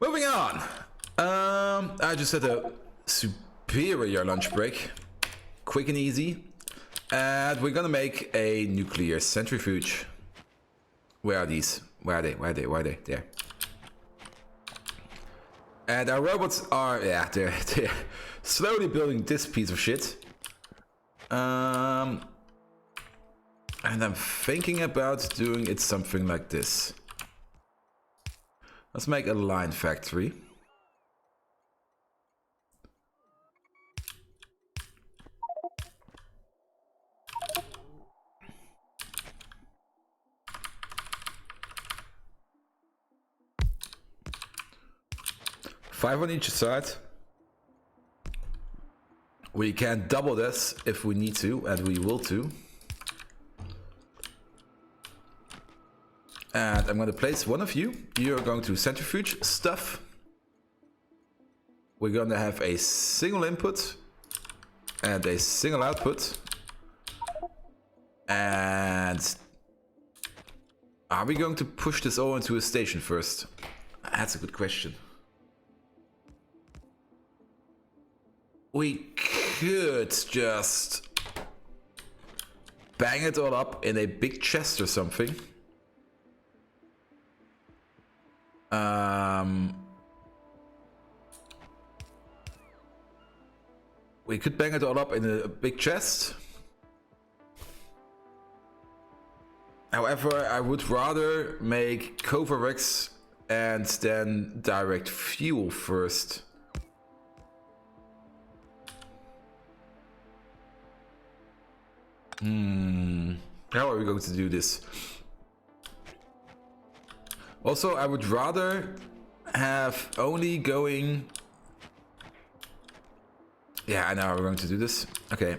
Moving on. I just had a superior lunch break. Quick and easy. And we're gonna make a nuclear centrifuge. Where are these? Where are they? Where are they? Where are they? There. And our robots are, yeah, they're slowly building this piece of shit. And I'm thinking about doing it something like this. Let's make a line factory. Five on each side. We can double this if we need to, and we will too. And I'm going to place one of you. You're going to centrifuge stuff. We're going to have a single input and a single output. And are we going to push this all into a station first? That's a good question. We could just bang it all up in a big chest or something. We could bang it all up in a big chest. However, I would rather make Covarex and then direct fuel first. How are we going to do this? Also, I would rather have only going... Yeah, I know how we're going to do this. Okay.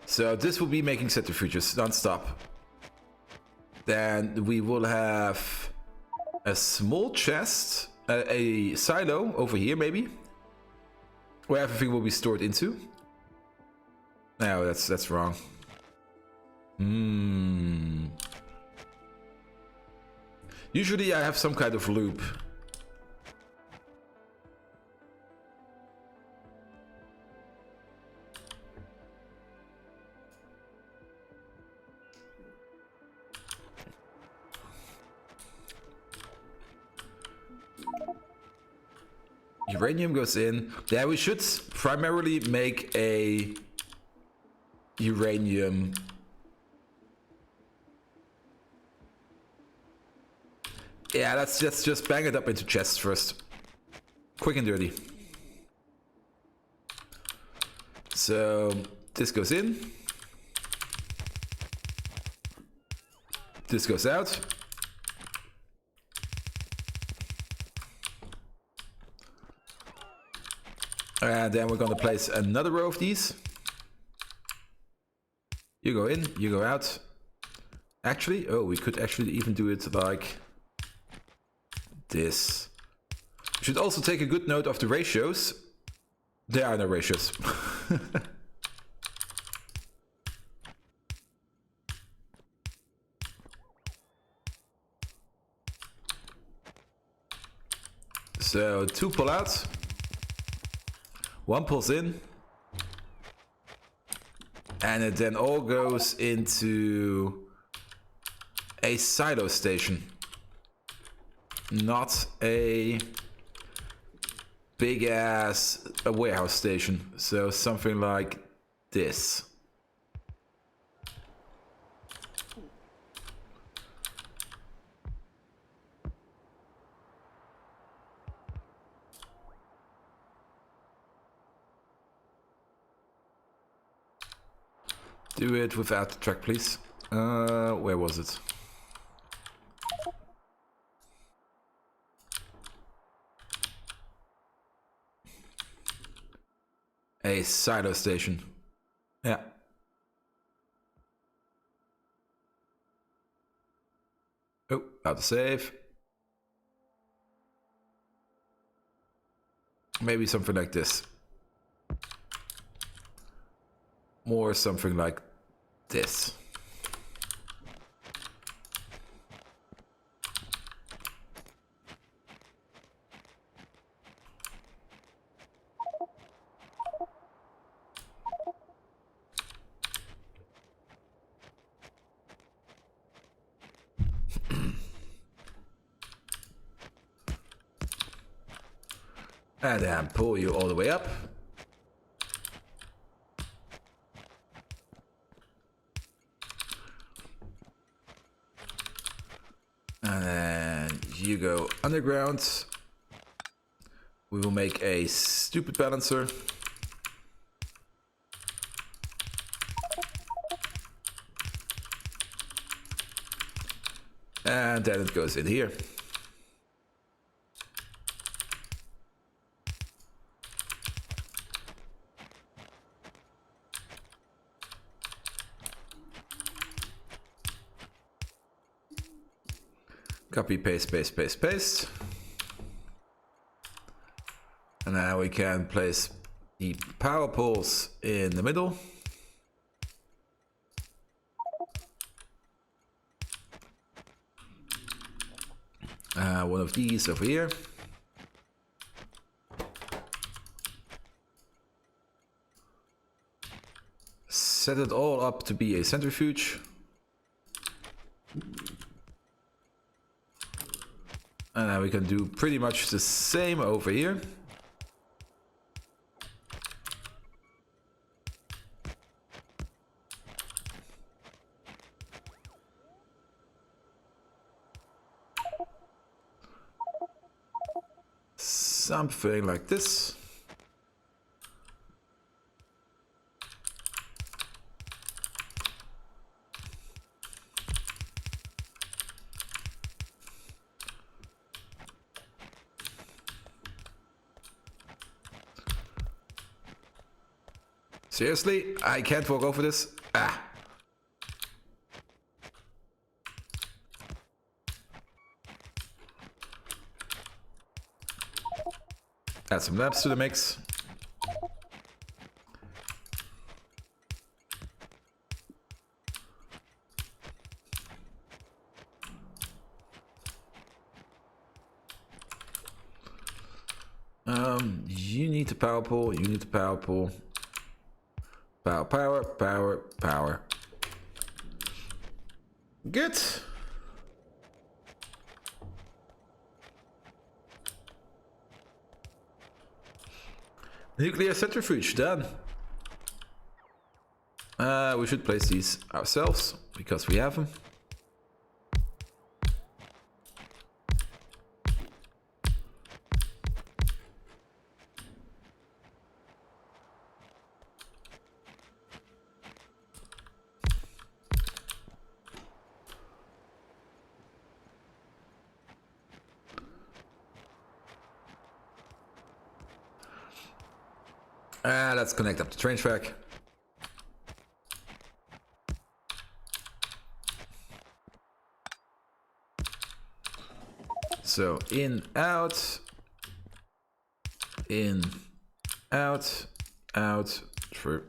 So this will be making centrifuges non-stop. Then we will have a small chest, a silo over here maybe, where everything will be stored into. No, that's wrong. Usually I have some kind of loop. Uranium goes in. Yeah, we should primarily make a uranium. Yeah, let's just bang it up into chests first. Quick and dirty. So this goes in. This goes out. And then we're gonna place another row of these. You go in, you go out. Actually, oh, we could actually even do it like this. We should also take a good note of the ratios. There are no ratios. So 2 pull out, 1 pulls in. And it then all goes into a silo station, not a big ass warehouse station. So something like this. Do it without the track, please. Where was it? A silo station. Yeah. Oh, out to save. Maybe something like this. More something like this. And then pull you all the way up. And then you go underground. We will make a stupid balancer. And then it goes in here. Copy, paste, paste, paste, paste. And now we can place the power poles in the middle. One of these over here. Set it all up to be a centrifuge. And now we can do pretty much the same over here. Something like this. Seriously? I can't walk over this? Ah. Add some lamps to the mix. You need the power pole, you need the power pole. Power, power, power, power. Good. Nuclear centrifuge done. We should place these ourselves because we have them. Let's connect up the train track. So in, out, out, through.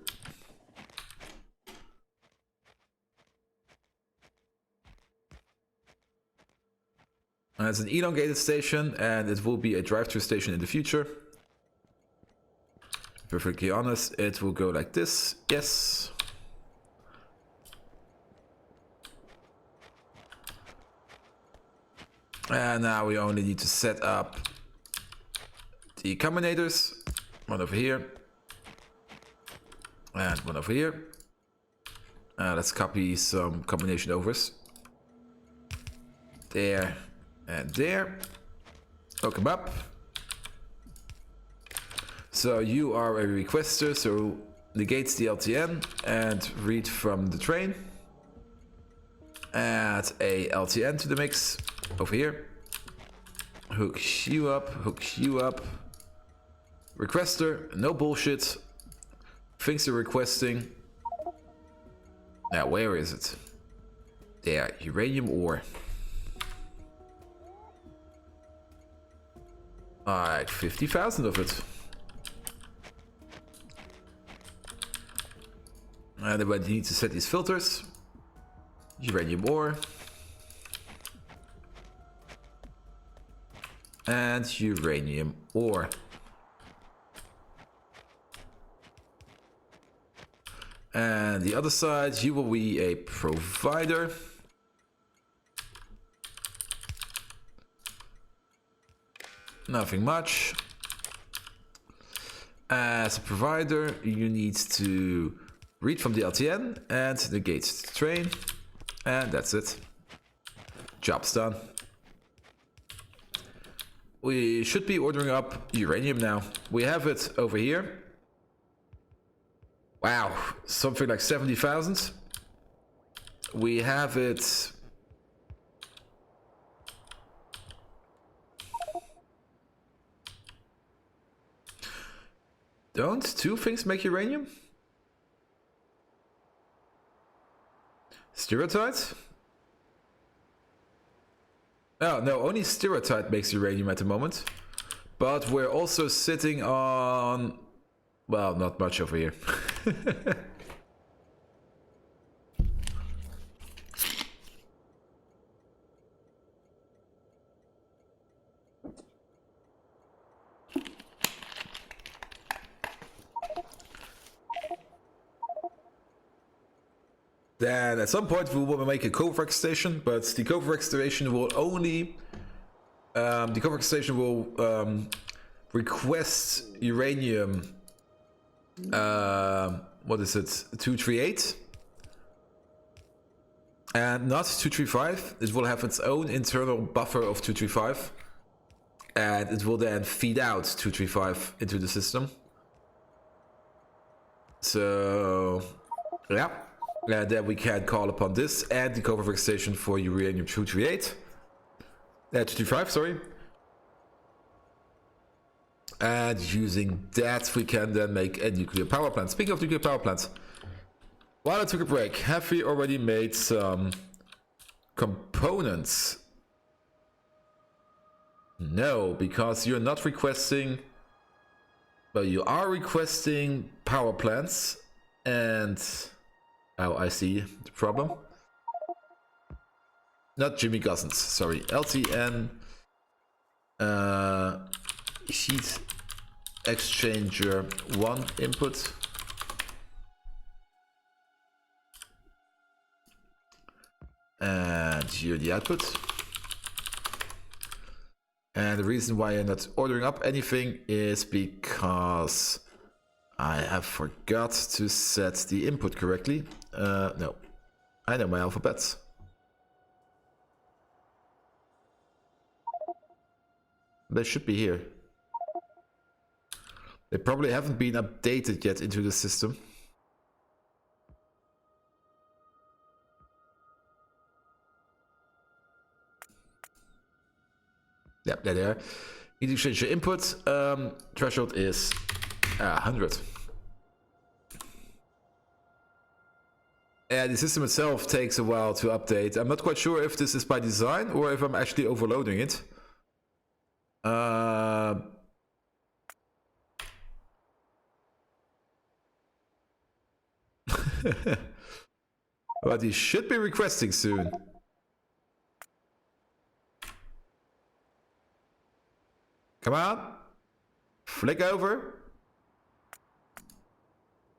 It's an elongated station and it will be a drive-through station in the future. Perfectly honest, it will go like this. Yes. And now we only need to set up the combinators. One over here. And one over here. Let's copy some combination overs. There and there. Hook them up. So you are a requester, so negates the LTN and read from the train. Add a LTN to the mix over here. Hook you up, hook you up. Requester, no bullshit. Things you're requesting. Now, where is it? There, uranium ore. Alright, 50,000 of it. And then we need to set these filters. Uranium ore. And uranium ore. And the other side, you will be a provider. Nothing much. As a provider, you need to read from the LTN and negate the train. And that's it. Job's done. We should be ordering up uranium now. We have it over here. Wow, something like 70,000. We have it. Don't two things make uranium? Stereotyte? Oh, no, only stereotyte makes uranium at the moment. But we're also sitting on... well, not much over here. Then at some point we will make a Coverx station, but the Coverx station will only... the Coverx station will request uranium... what is it? 238? And not 235. It will have its own internal buffer of 235. And it will then feed out 235 into the system. So... yeah. And then we can call upon this and the Coverx station for uranium 238. 235, sorry. And using that, we can then make a nuclear power plant. Speaking of nuclear power plants, while I took a break, have we already made some components? No, because you're not requesting... well, you are requesting power plants and... oh, I see the problem. Not Jimmy Cousins, sorry. LTN heat exchanger 1 input. And here the output. And the reason why I'm not ordering up anything is because I have forgot to set the input correctly. No, I know my alphabets. They should be here. They probably haven't been updated yet into the system. Yeah, there they are. Heat exchanger input threshold is 100. And the system itself takes a while to update. I'm not quite sure if this is by design or if I'm actually overloading it. But he should be requesting soon. Come on. Flick over.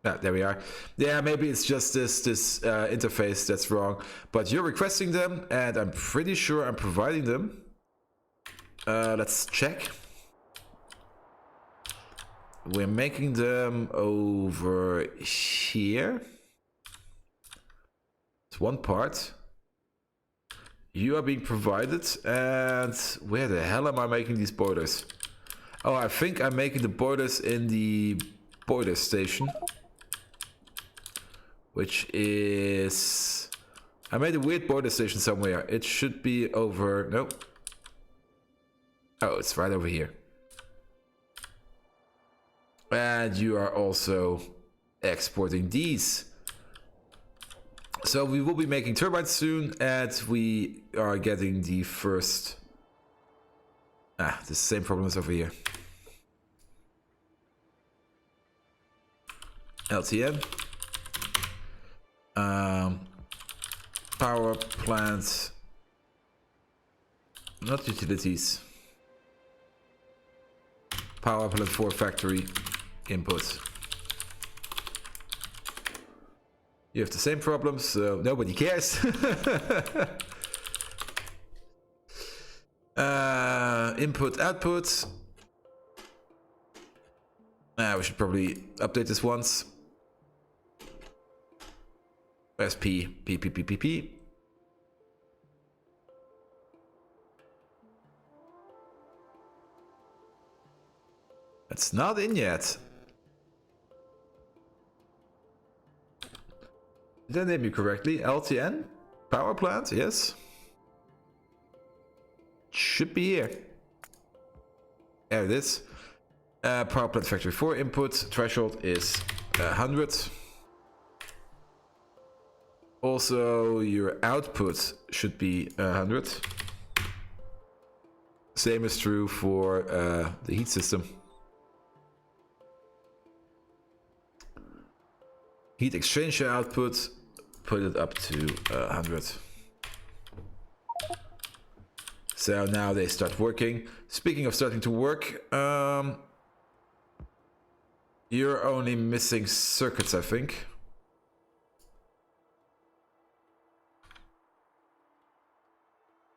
Ah, there we are. Yeah, maybe it's just this interface that's wrong. But you're requesting them, and I'm pretty sure I'm providing them. Let's check. We're making them over here. It's one part. You are being provided, and where the hell am I making these boilers? Oh, I think I'm making the boilers in the boiler station. Which is... I made a weird boiler station somewhere. It should be over... nope. Oh, it's right over here. And you are also exporting these. So we will be making turbines soon, and we are getting the first... ah, the same problem as over here. LTN. Power plant. Not utilities. Power plant 4 factory input. You have the same problems, so nobody cares. Input, output. We should probably update this once. Where's P? P. It's not in yet. Did I name you correctly? LTN? Power plant? Yes. Should be here. There it is. Power plant factory 4 input. Threshold is 100. Also, your output should be 100. Same is true for the heat system. Heat exchanger output, put it up to 100. So now they start working. Speaking of starting to work, you're only missing circuits, I think.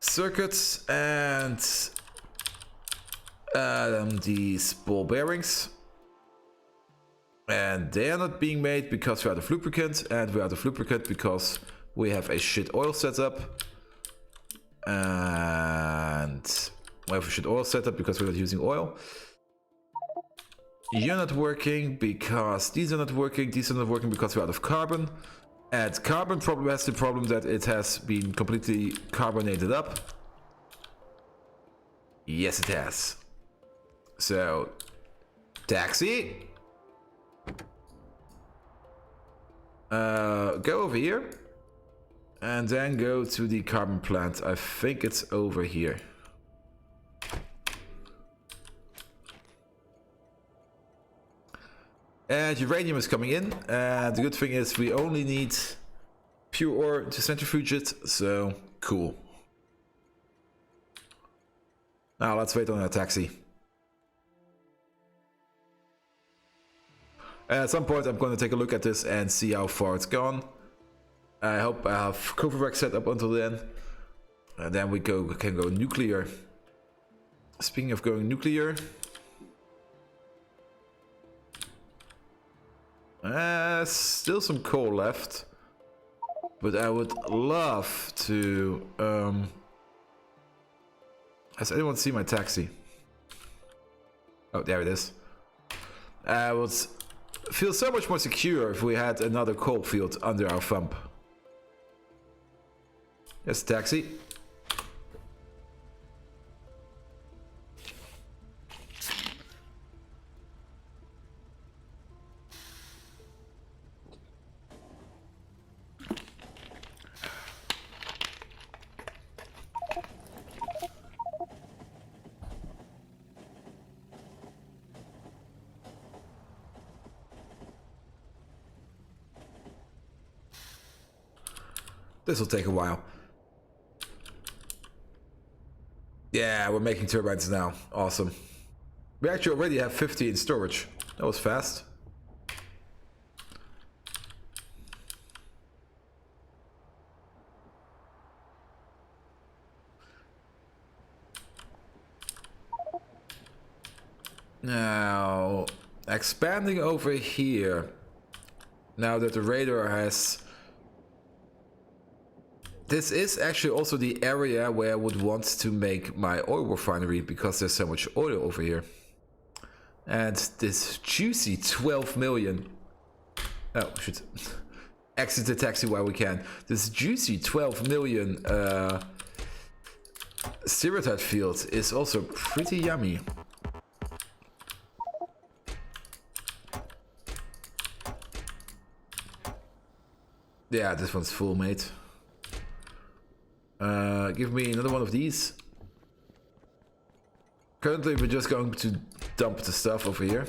Circuits and these ball bearings. And they are not being made because we're out of lubricant, and we're out of lubricant because we have a shit oil setup. And we have a shit oil setup because we're not using oil. You're not working because these are not working, these are not working because we're out of carbon. And carbon problem has the problem that it has been completely carbonated up. Yes, it has. So, taxi. Go over here and then go to the carbon plant. I think it's over here. And uranium is coming in, and the good thing is we only need pure ore to centrifuge it, so cool. Now let's wait on our taxi. At some point I'm going to take a look at this and see how far it's gone. I hope I have Coverback set up until then. And then we can go nuclear. Speaking of going nuclear. Still some coal left. But I would love to... Has anyone seen my taxi? Oh, there it is. I would feel so much more secure if we had another coal field under our thumb. Yes, taxi. This will take a while. Yeah, we're making turbines now. Awesome. We actually already have 50 in storage. That was fast. Now, expanding over here. Now that the radar has... This is actually also the area where I would want to make my oil refinery because there's so much oil over here. And this juicy 12 million... Oh, we should exit the taxi while we can. This juicy 12 million Stereotype field is also pretty yummy. Yeah, this one's full, mate. Give me another one of these. Currently, we're just going to dump the stuff over here.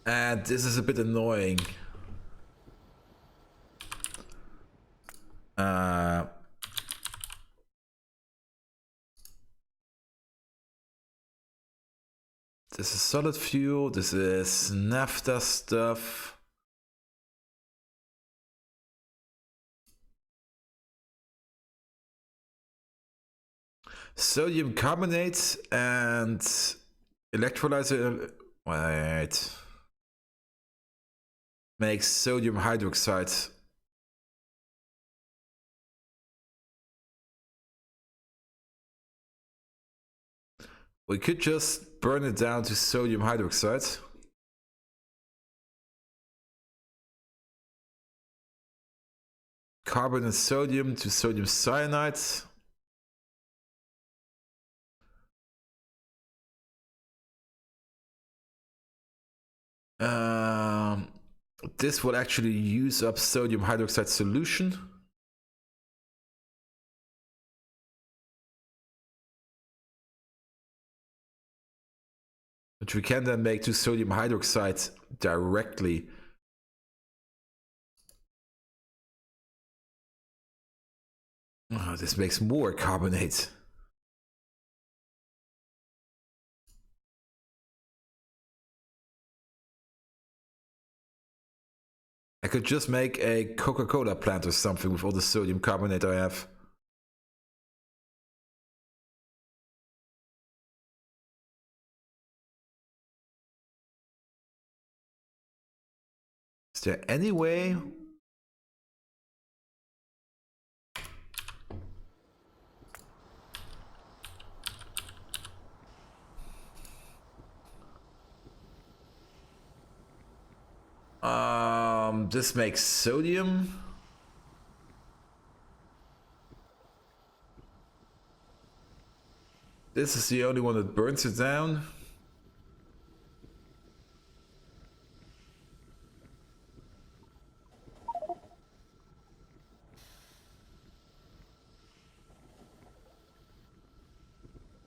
And this is a bit annoying. This is solid fuel. This is naphtha stuff. Sodium carbonate and electrolyzer. Wait. Makes sodium hydroxide. We could just burn it down to sodium hydroxide. Carbon and sodium to sodium cyanide. This will actually use up sodium hydroxide solution. Which we can then make to sodium hydroxide directly. Oh, this makes more carbonate. I could just make a Coca-Cola plant or something with all the sodium carbonate I have. Is there any way? This makes sodium. This is the only one that burns it down.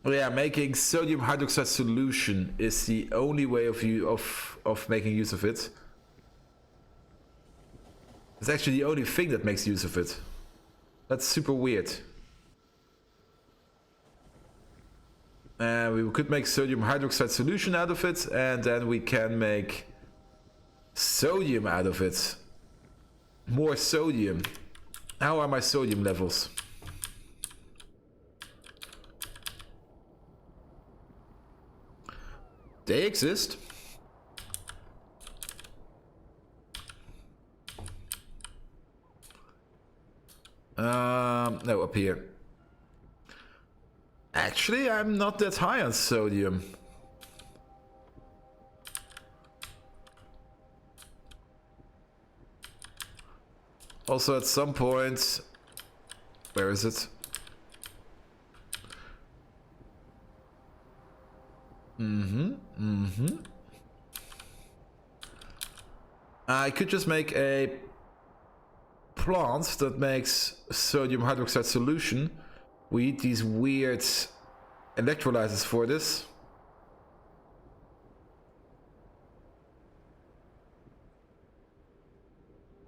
Yeah, making sodium hydroxide solution is the only way of making use of it. It's actually the only thing that makes use of it. That's super weird. And we could make sodium hydroxide solution out of it, and then we can make sodium out of it. More sodium. How are my sodium levels? They exist. No, up here. Actually, I'm not that high on sodium. Also, at some point, where is it? I could just make a plant that makes sodium hydroxide solution. We need these weird electrolyzers for this.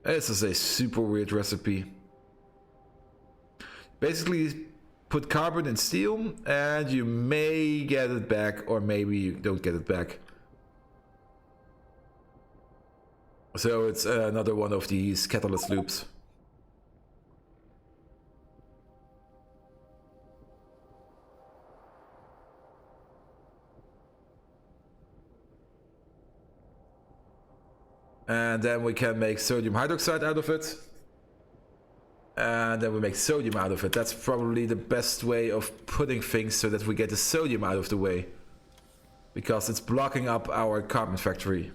This is a super weird recipe. Basically, put carbon in steel and you may get it back, or maybe you don't get it back. So it's another one of these catalyst loops. And then we can make sodium hydroxide out of it. And then we make sodium out of it. That's probably the best way of putting things so that we get the sodium out of the way. Because it's blocking up our carbon factory.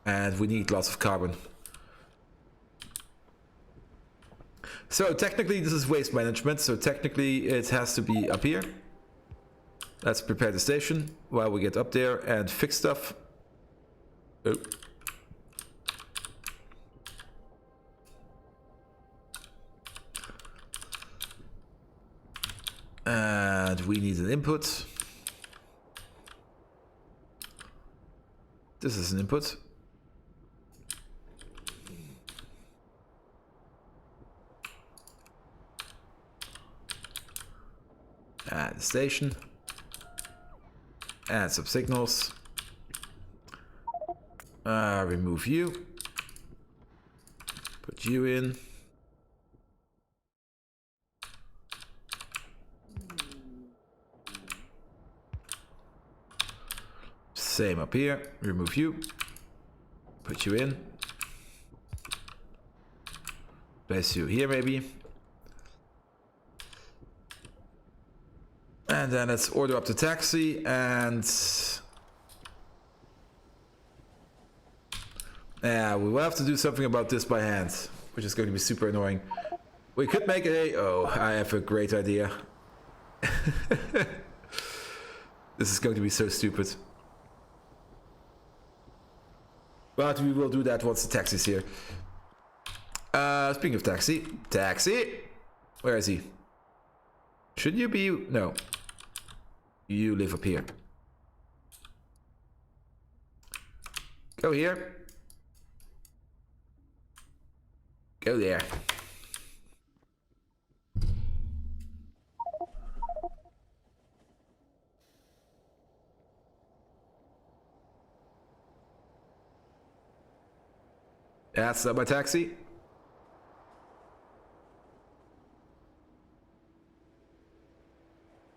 And we need lots of carbon. So technically this is waste management. So technically it has to be up here. Let's prepare the station while we get up there and fix stuff. Oh. And we need an input. This is an input. And the station. Add some signals. Remove you. Put you in. Same up here. Remove you. Put you in. Place you here maybe. And then let's order up the taxi and... yeah, we will have to do something about this by hand, which is going to be super annoying. We could make a... oh, I have a great idea. This is going to be so stupid. But we will do that once the taxi's here. Speaking of taxi. Taxi! Where is he? Should you be... no. You live up here. Go here. Go there. That's not my taxi.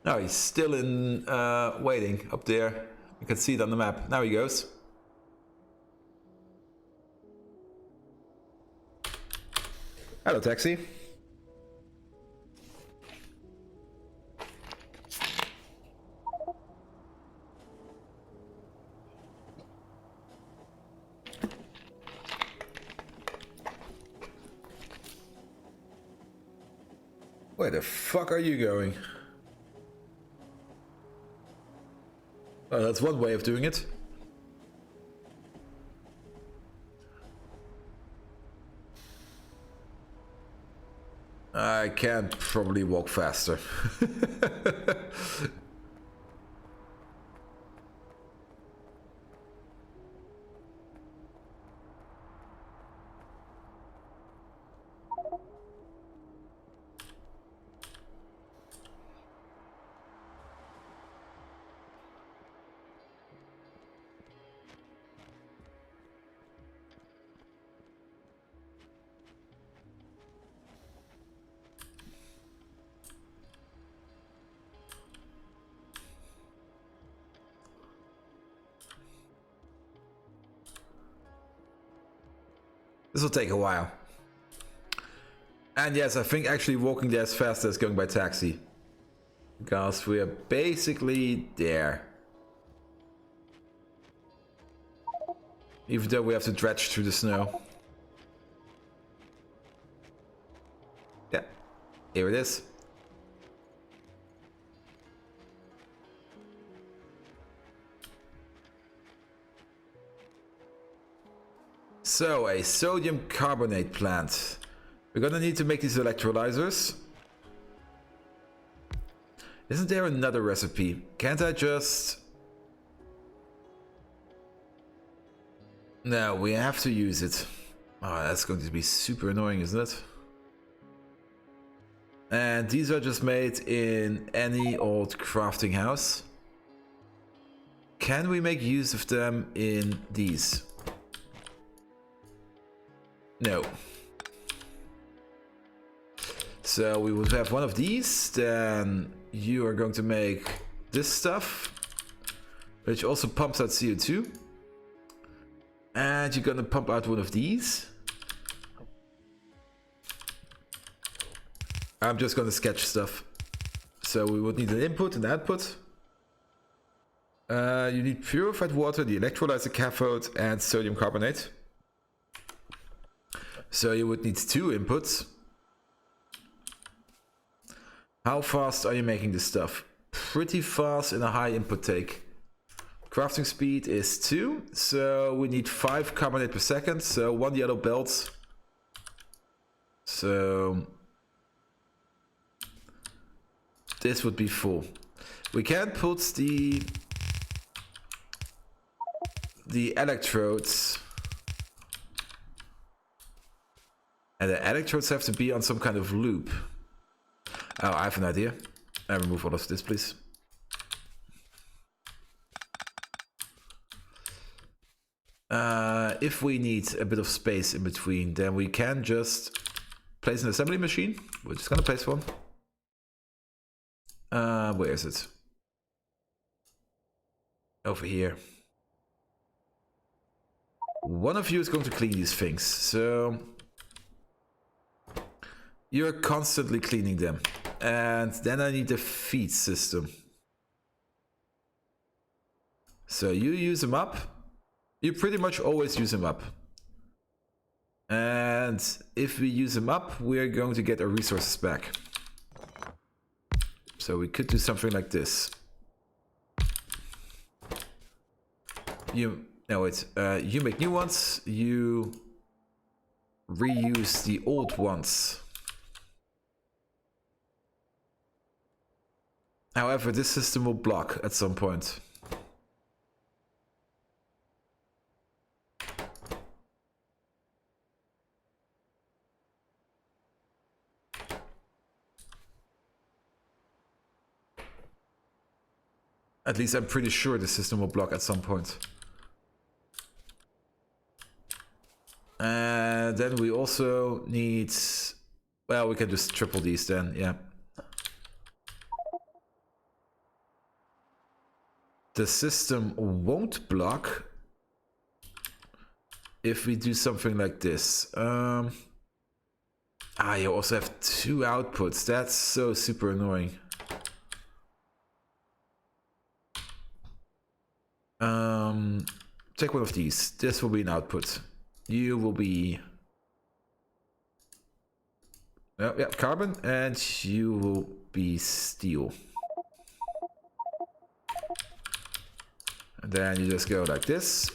No, he's still in waiting up there. You can see it on the map. Now he goes. Hello, taxi. Where the fuck are you going? Well, that's one way of doing it. I can probably walk faster. This will take a while. And yes, I think actually walking there is faster as going by taxi. Because we are basically there. Even though we have to dredge through the snow. Yeah, here it is. So, a sodium carbonate plant. We're gonna need to make these electrolyzers. Isn't there another recipe? Can't I just... no, we have to use it. Oh, that's going to be super annoying, isn't it? And these are just made in any old crafting house. Can we make use of them in these? No. So we would have one of these, then you are going to make this stuff, which also pumps out CO2. And you're gonna pump out one of these. I'm just gonna sketch stuff. So we would need an input and output. You need purified water, the electrolyzer cathode, and sodium carbonate. So you would need 2 inputs. How fast are you making this stuff? Pretty fast in a high input take. Crafting speed is 2, so we need 5 carbonate per second, so 1 yellow belt. So this would be full. We can put the electrodes. And the electrodes have to be on some kind of loop. Oh, I have an idea. Remove all of this, please. If we need a bit of space in between, then we can just place an assembly machine. We're just gonna place one. Where is it? Over here. One of you is going to clean these things, so you're constantly cleaning them. And then I need the feed system. So you use them up. You pretty much always use them up. And if we use them up, we're going to get our resources back. So we could do something like this. You make new ones, you reuse the old ones. However, this system will block at some point. At least I'm pretty sure the system will block at some point. And then we also need... Well, we can just triple these then, yeah. The system won't block if we do something like this. You also have 2 outputs. That's so super annoying. Take one of these. This will be an output. You will be... yeah, carbon, and you will be steel. And then you just go like this.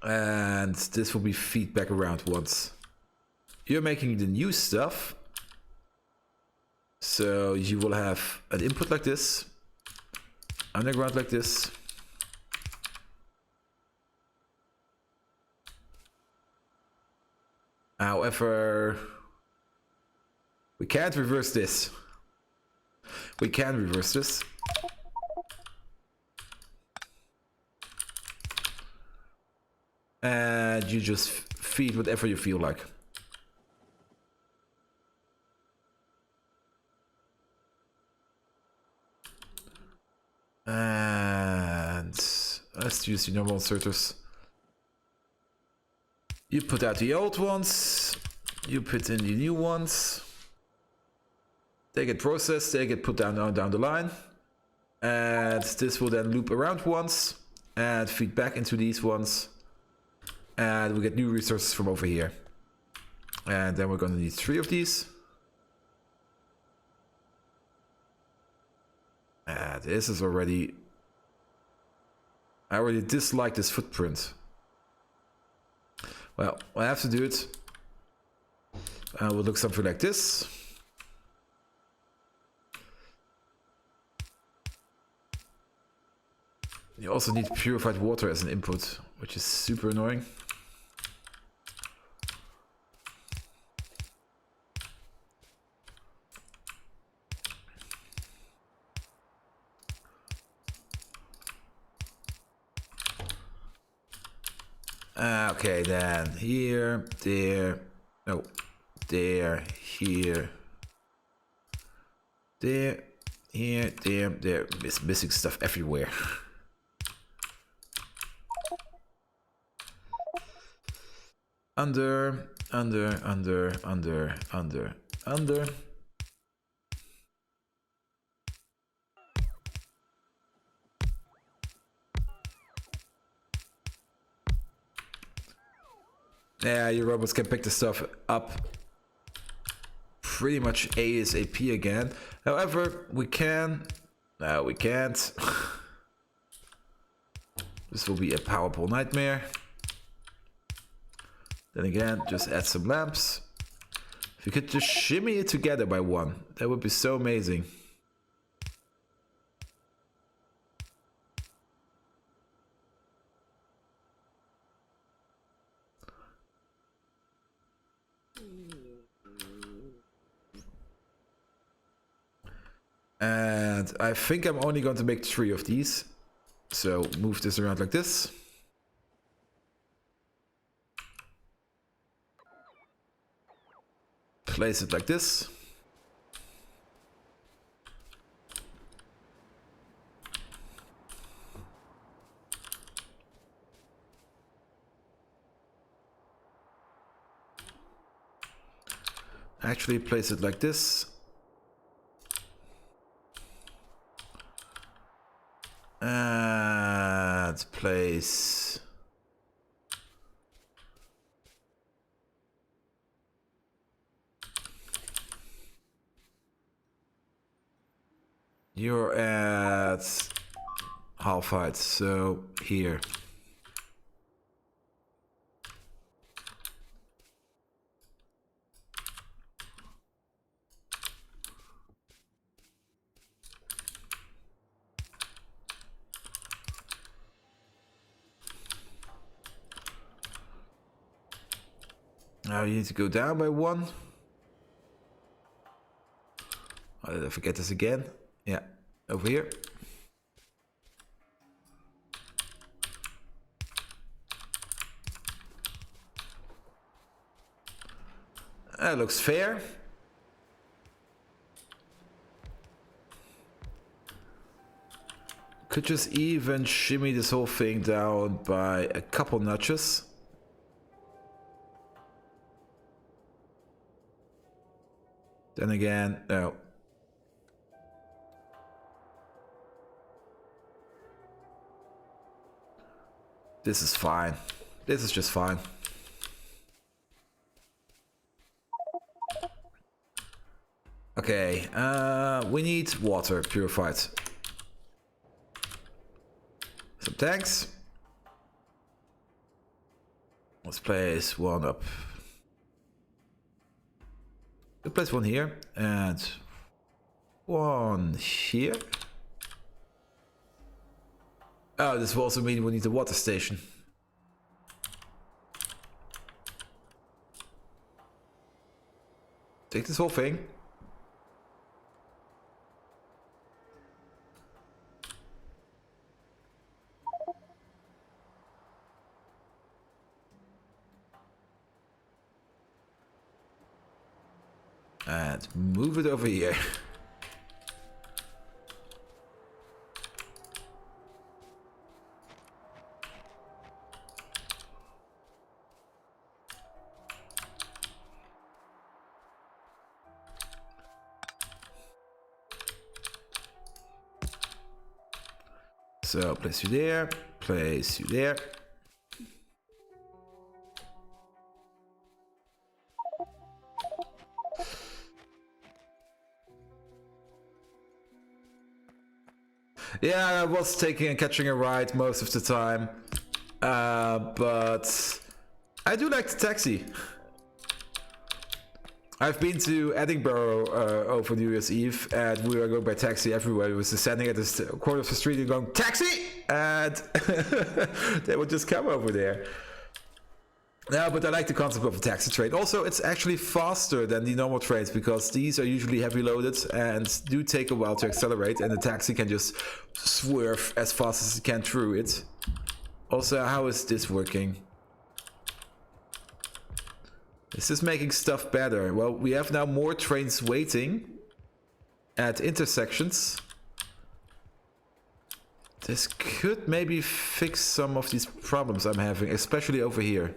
And this will be feedback around once. You're making the new stuff. So you will have an input like this. Underground like this. However, we can't reverse this. We can reverse this. And you just feed whatever you feel like. And let's use the normal inserters. You put out the old ones, you put in the new ones. They get processed, they get put down the line. And this will then loop around once and feed back into these ones. And we get new resources from over here. And then we're gonna need 3 of these. This is already... I already dislike this footprint. Well, I have to do it. We'll look something like this. You also need purified water as an input, which is super annoying. Okay, then here, there, no, there, here, there, here, there. It's missing stuff everywhere. Under. Yeah, your robots can pick the stuff up pretty much ASAP again. However, we can... No, we can't. This will be a powerful nightmare. Then again, just add some lamps. If you could just shimmy it together by 1, that would be so amazing. And I think I'm only going to make 3 of these. So move this around like this. place it like this. Actually place it like this. And place you're at half height, so here. Now you need to go down by 1. Oh, did I forget this again? Yeah, over here. That looks fair. Could just even shimmy this whole thing down by a couple notches. Then again, no. This is fine. This is just fine. Okay, we need water purified. Some tanks. Let's place one up. We'll place one here and one here. Oh, this will also mean we need a water station. Take this whole thing. And move it over here. So place you there, place you there. Yeah, I was taking and catching a ride most of the time, but I do like the taxi. I've been to Edinburgh over New Year's Eve, and we were going by taxi everywhere. We were just standing at the corner of the street and going, taxi! And they would just come over there. Yeah, but I like the concept of a taxi train. Also, it's actually faster than the normal trains because these are usually heavy loaded and do take a while to accelerate, and the taxi can just swerve as fast as it can through it. Also, how is this working? Is this making stuff better? Well, we have now more trains waiting at intersections. This could maybe fix some of these problems I'm having, especially over here.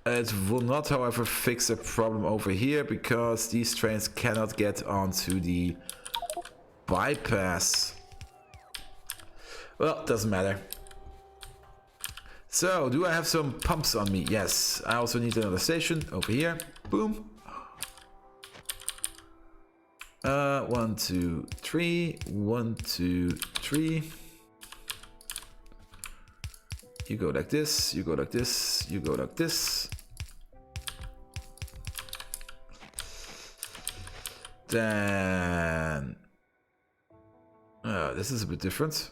It will not, however, fix a problem over here because these trains cannot get onto the bypass. Well, doesn't matter. So, do I have some pumps on me? Yes. I also need another station over here. Boom. 1, 2, 3. 1, 2, 3. You go like this, you go like this, you go like this. Then... this is a bit different.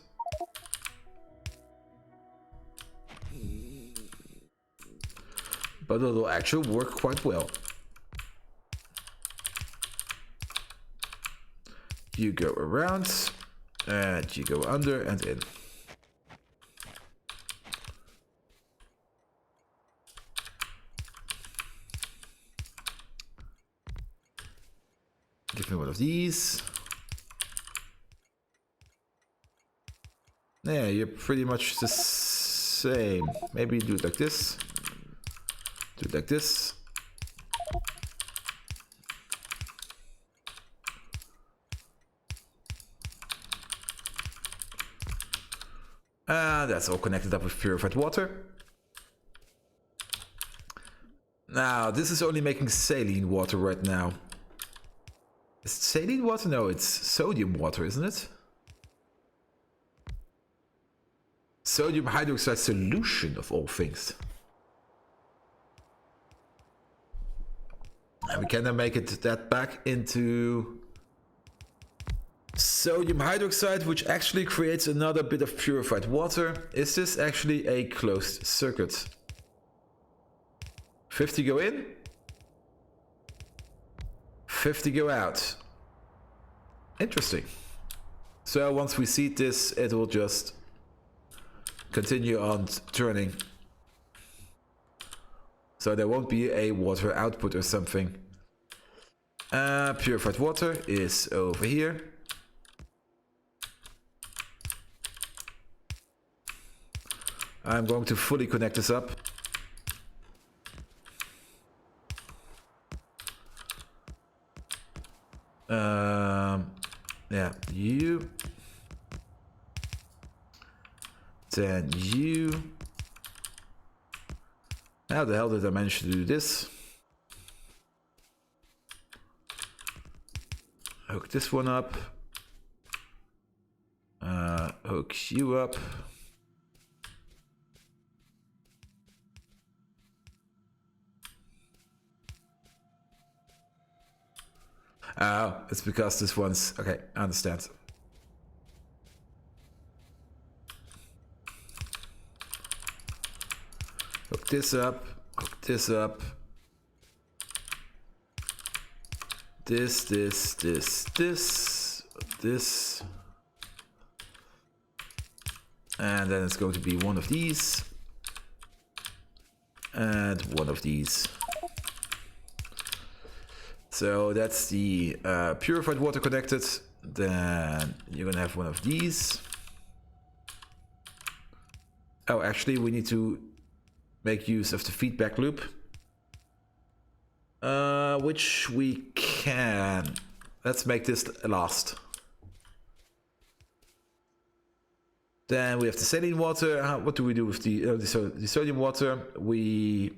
But it'll actually work quite well. You go around, and you go under and in. give me one of these. Yeah, you're pretty much the same. Maybe do it like this. Do it like this. That's all connected up with purified water. Now, this is only making saline water right now. Is it saline water? No, it's sodium water, isn't it? Sodium hydroxide solution, of all things. And we can then make that back into sodium hydroxide, which actually creates another bit of purified water. Is this actually a closed circuit? 50 go in, 50 go out. Interesting. So once we seed this, it will just continue on turning. So there won't be a water output or something. Purified water is over here. I'm going to fully connect this up. Yeah, you. Then you. How the hell did I manage to do this? Hook this one up. Hook you up. Oh, it's because this one's... Okay, I understand. Hook this up. Hook this up. This. And then it's going to be one of these. And one of these. So that's the purified water connected. Then you're gonna have one of these. Oh, actually, we need to make use of the feedback loop, which we can. Let's make this last. Then we have the saline water. What do we do with the sodium water? We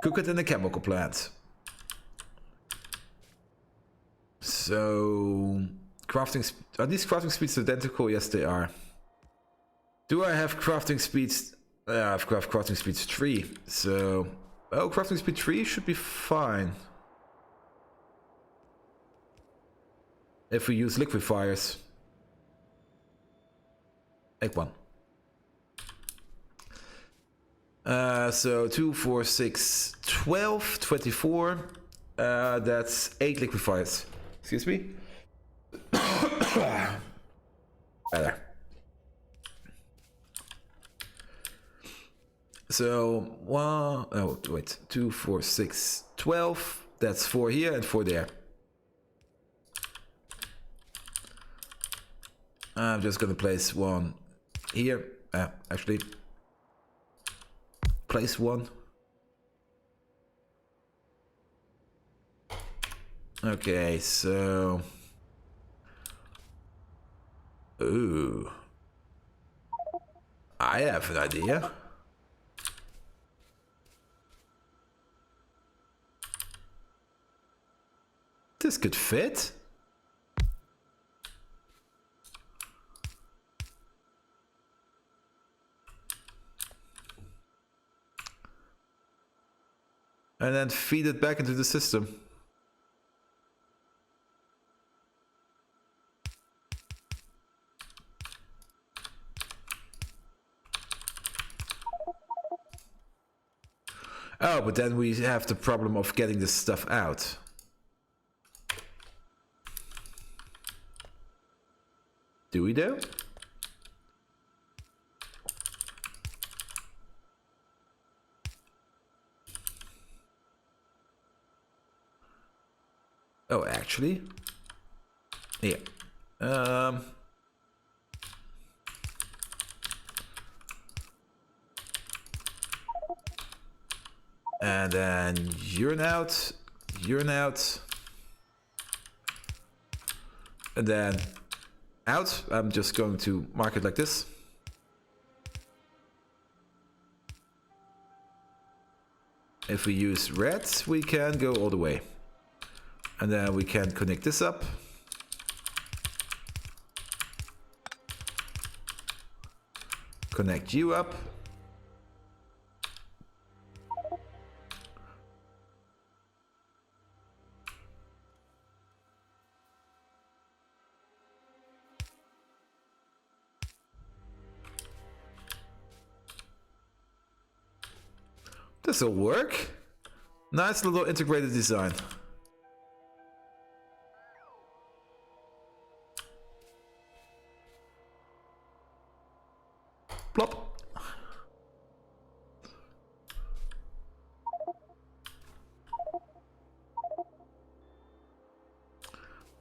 cook it in a chemical plant. So, crafting are these crafting speeds identical? Yes, they are. Do I have crafting speeds? I have crafting speeds 3. So, oh, crafting speed 3 should be fine. If we use liquefiers. Make one. So 2, 4, 6, 12, 24. That's 8 liquefiers. Excuse me. Better. So 1. Oh wait. 2, 4, 6, 12. That's 4 here and 4 there. I'm just gonna place one here. Actually. Place one. Okay, so... Ooh. I have an idea. This could fit. And then feed it back into the system. Oh, but then we have the problem of getting this stuff out. Do we though? actually. Here. And then urine out, and then out. I'm just going to mark it like this. If we use red, we can go all the way. And then we can connect this up. Connect you up. This'll work. Nice little integrated design. Plop.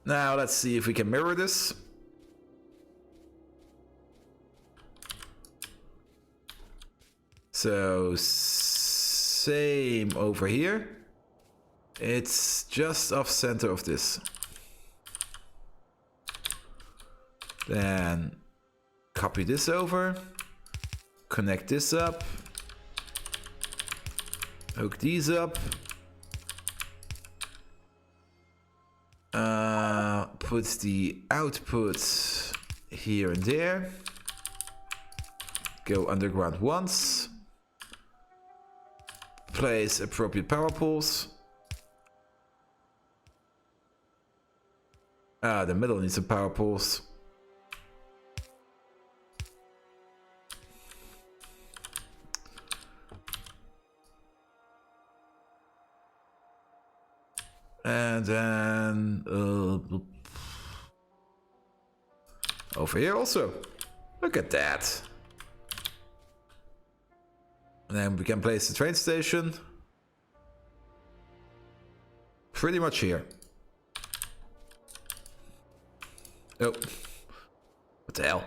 Now let's see if we can mirror this. So same over here. It's just off center of this. Then copy this over. Connect this up. Hook these up. Put the output here and there. Go underground once. Place appropriate power poles. The middle needs some power poles. And then over here also. Look at that. And then we can place the train station pretty much here. Oh, what the hell?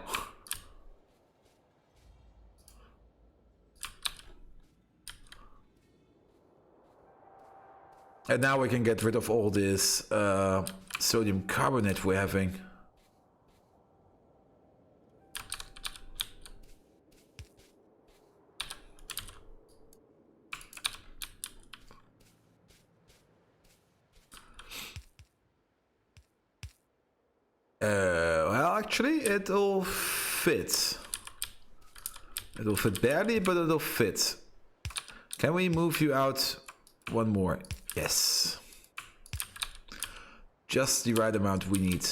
And now we can get rid of all this sodium carbonate we're having. Well, actually, it'll fit. It'll fit barely, but it'll fit. Can we move you out one more? Yes. Just the right amount we need.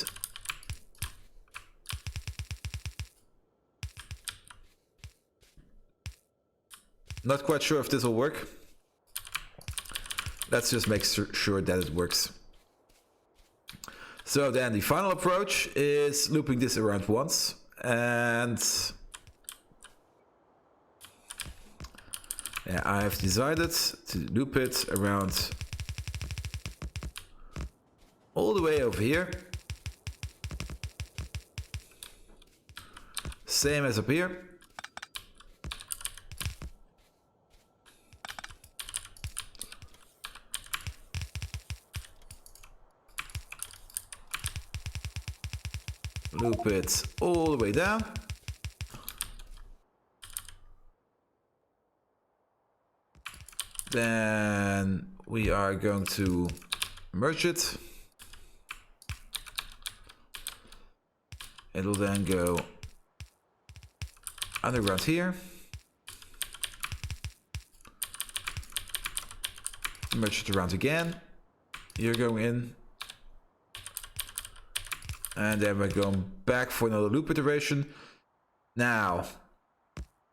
Not quite sure if this will work. Let's just make sure that it works. So then the final approach is looping this around once, and yeah, I have decided to loop it around all the way over here. Same as up here. Loop it all the way down. Then we are going to merge it. It'll then go underground here. Merge it around again. You're going in. And then we're going back for another loop iteration. Now,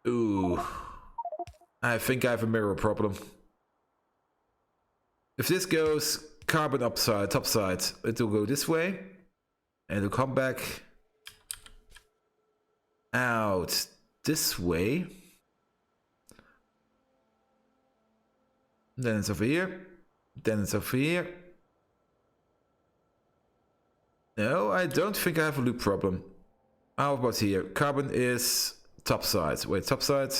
ooh, I think I have a mirror problem. If this goes carbon upside, top side, it will go this way. And it'll come back out this way. Then it's over here. Then it's over here. No, I don't think I have a loop problem. How about here? Carbon is top side. Wait, top side.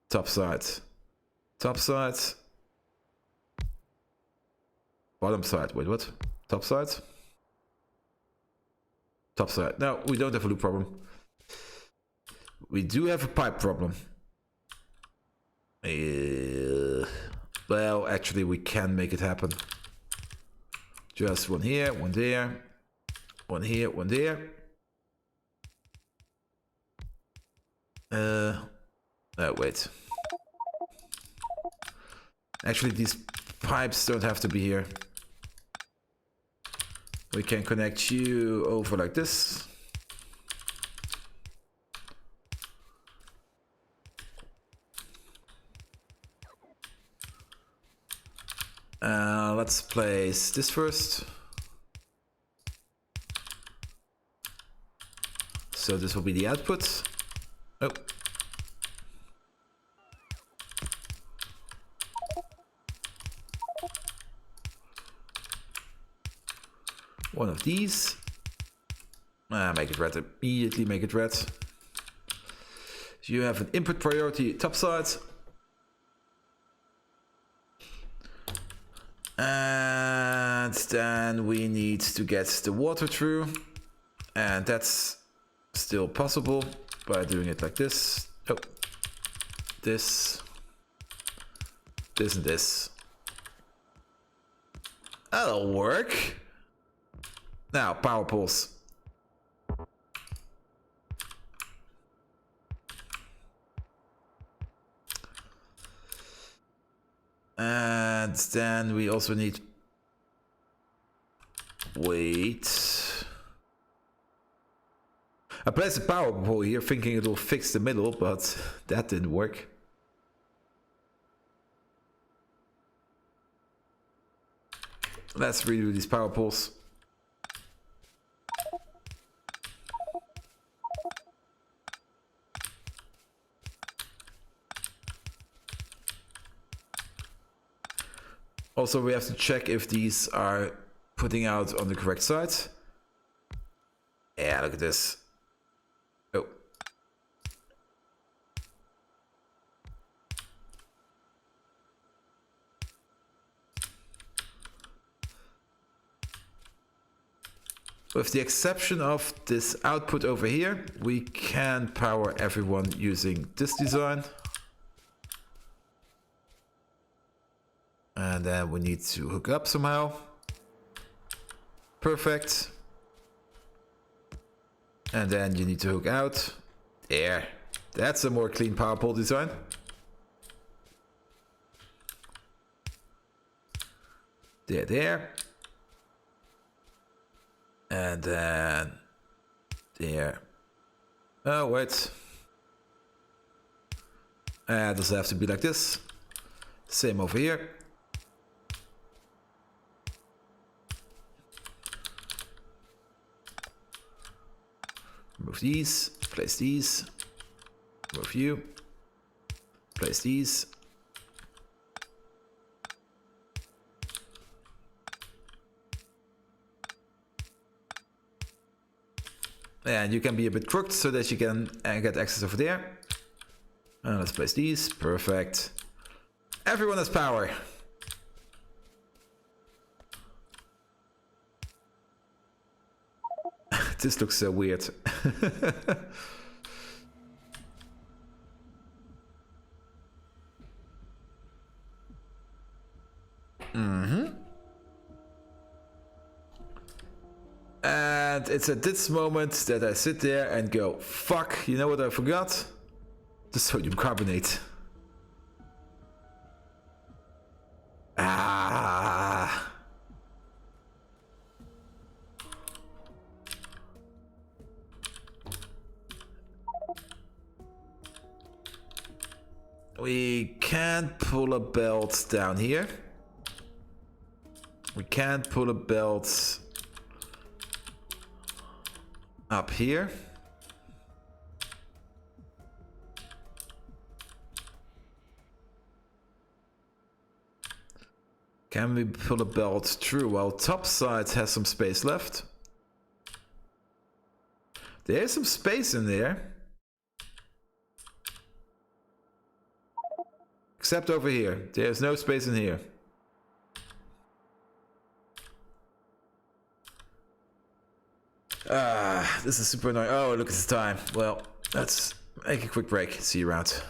Top side. Top side. Bottom side. Wait, what? Top side? Top side. No, we don't have a loop problem. We do have a pipe problem. Well, actually, we can make it happen. Just one here, one there. One here, one there. Oh, wait. Actually, these pipes don't have to be here. We can connect you over like this. Let's place this first. So this will be the output. Oh. One of these. Make it red. Immediately make it red. So you have an input priority top side. And then we need to get the water through. And that's still possible by doing it like this. Oh. This. This and this. That'll work. Now, power poles. And then we also need... Wait. I placed a power pole here thinking it will fix the middle, but that didn't work. Let's redo these power poles. Also, we have to check if these are putting out on the correct side. Yeah, look at this. Oh. With the exception of this output over here, we can power everyone using this design. And then we need to hook up somehow. Perfect. And then you need to hook out. There. That's a more clean power pole design. There. And then there. Oh, wait. It doesn't have to be like this. Same over here. Move these, place these, move you, place these. And you can be a bit crooked so that you can get access over there. And let's place these, perfect. Everyone has power. This looks so weird. And it's at this moment that I sit there and go, fuck, you know what I forgot? The sodium carbonate. We can't pull a belt down here. We can't pull a belt up here. Can we pull a belt through? Well, top side has some space left. There's some space in there. Except over here. There's no space in here. This is super annoying. Oh, look at the time. Well, let's make a quick break. See you around.